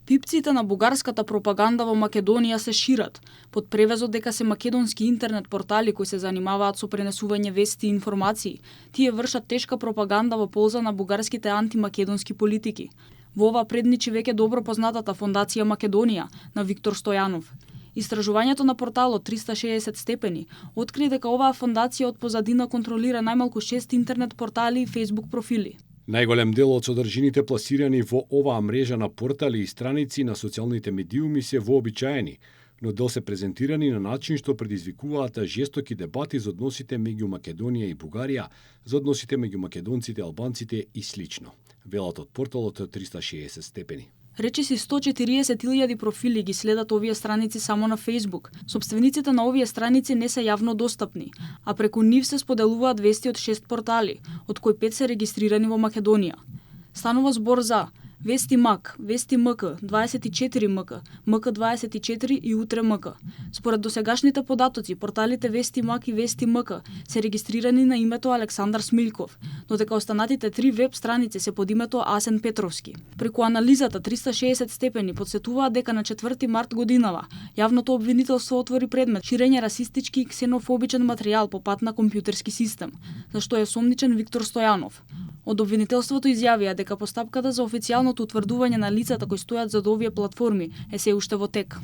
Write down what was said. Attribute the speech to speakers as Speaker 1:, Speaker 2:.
Speaker 1: Пипците на бугарската пропаганда во Македонија се шират, под превезот дека се македонски интернет портали кои се занимаваат со пренесување вести и информации. Тие вршат тешка пропаганда во полза на бугарските антимакедонски политики. Во ова предничи веќе добро познатата Фондација Македонија на Виктор Стојанов. Истражувањето на порталот 360 степени откри дека оваа фондација од позадина контролира најмалку 6 интернет портали и Facebook профили.
Speaker 2: Најголем дел од содржините пласирани во оваа мрежа на портали и страници на социјалните медиуми се вообичаени, но дел се презентирани на начин што предизвикуваат жестоки дебати за односите меѓу Македонија и Бугарија, за односите меѓу македонците, албанците и слично. Велат од порталот 360 степени.
Speaker 1: Речиси 140.000 профили ги следат овие страници само на Facebook. Сопствениците на овие страници не се јавно достапни, а преку нив се споделуваат вести од 6 портали, од кои 5 се регистрирани во Македонија. Станува збор за Вести МАК, Вести МК, 24 МК, МК 24 и Утре МК. Според досегашните податоци, порталите Вести МАК и Вести МК се регистрирани на името Александар Смилков, додека останатите 3 веб страници се под името Асен Петровски. Преку анализата 360 степени подсетуваат дека на 4 март годинава јавното обвинителство отвори предмет ширење расистички и ксенофобичен материјал по пат на компјутерски систем, за што е сомничен Виктор Стојанов. Од обвинителството изјавија дека постапката за официјалното утврдување на лицата кои стојат зад овие платформи е се уште во тек.